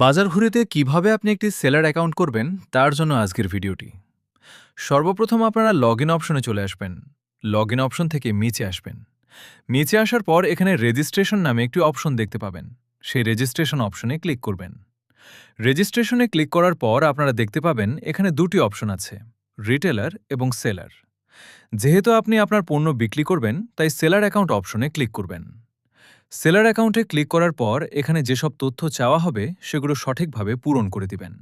বাজার ঘুরেতে কিভাবে আপনি একটি সেলার অ্যাকাউন্ট করবেন তার জন্য আজকের ভিডিওটি। সর্বপ্রথম আপনারা লগইন অপশনে চলে আসবেন। লগইন অপশন থেকে নিচে আসবেন। নিচে আসার পর এখানে রেজিস্ট্রেশন নামে একটি অপশন দেখতে পাবেন। সেই রেজিস্ট্রেশন অপশনে ক্লিক করবেন। রেজিস্ট্রেশনে ক্লিক করার পর আপনারা দেখতে পাবেন এখানে দুটি অপশন আছে, রিটেলার এবং সেলার। যেহেতু আপনি আপনার পণ্য বিক্রি করবেন তাই সেলার অ্যাকাউন্ট অপশনে ক্লিক করবেন। সেলার অ্যাকাউন্টে ক্লিক করার পর এখানে যেসব তথ্য চাওয়া হবে সেগুলো সঠিকভাবে পূরণ করে দিবেন।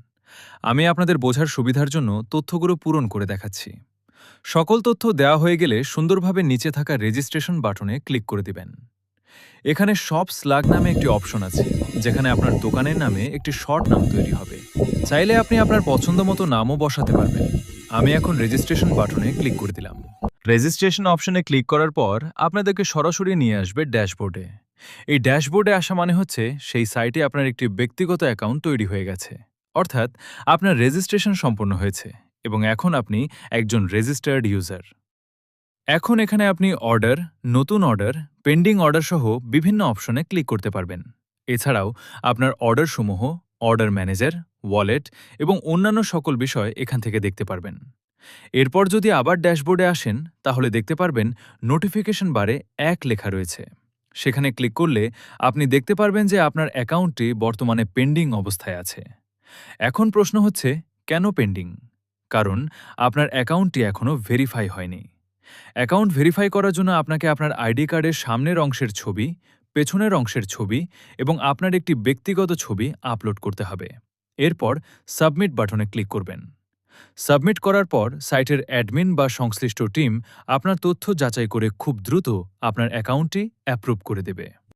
আমি আপনাদের বোঝার সুবিধার জন্য তথ্যগুলো পূরণ করে দেখাচ্ছি। সকল তথ্য দেওয়া হয়ে গেলে সুন্দরভাবে নিচে থাকা রেজিস্ট্রেশন বাটনে ক্লিক করে দিবেন। এখানে সব স্লাগ নামে একটি অপশন আছে, যেখানে আপনার দোকানের নামে একটি শর্ট নাম তৈরি হবে। চাইলে আপনি আপনার পছন্দ মতো নামও বসাতে পারবেন। আমি এখন রেজিস্ট্রেশন বাটনে ক্লিক করে দিলাম। রেজিস্ট্রেশন অপশনে ক্লিক করার পর আপনাদেরকে সরাসরি নিয়ে আসবে ড্যাশবোর্ডে। এই ড্যাশবোর্ডে আসা মানে হচ্ছে সেই সাইটে আপনার একটি ব্যক্তিগত অ্যাকাউন্ট তৈরি হয়ে গেছে, অর্থাৎ আপনার রেজিস্ট্রেশন সম্পন্ন হয়েছে এবং এখন আপনি একজন রেজিস্টার্ড ইউজার। এখন এখানে আপনি অর্ডার, নতুন অর্ডার, পেন্ডিং অর্ডার সহ বিভিন্ন অপশনে ক্লিক করতে পারবেন। এছাড়াও আপনার অর্ডারসমূহ, অর্ডার ম্যানেজার, ওয়ালেট এবং অন্যান্য সকল বিষয় এখান থেকে দেখতে পারবেন। এরপর যদি আবার ড্যাশবোর্ডে আসেন তাহলে দেখতে পারবেন নোটিফিকেশন বারে ১ লেখা রয়েছে। সেখানে ক্লিক করলে আপনি দেখতে পারবেন যে আপনার অ্যাকাউন্টটি বর্তমানে পেন্ডিং অবস্থায় আছে। এখন প্রশ্ন হচ্ছে, কেন পেন্ডিং? কারণ আপনার অ্যাকাউন্টটি এখনও ভেরিফাই হয়নি। অ্যাকাউন্ট ভেরিফাই করার জন্য আপনাকে আপনার আইডি কার্ডের সামনের অংশের ছবি, পেছনের অংশের ছবি এবং আপনার একটি ব্যক্তিগত ছবি আপলোড করতে হবে। এরপর সাবমিট বাটনে ক্লিক করবেন। সাবমিট করার পর সাইটের অ্যাডমিন বা সংশ্লিষ্ট টিম আপনার তথ্য যাচাই করে খুব দ্রুত আপনার অ্যাকাউন্টটি অ্যাপ্রুভ করে দেবে।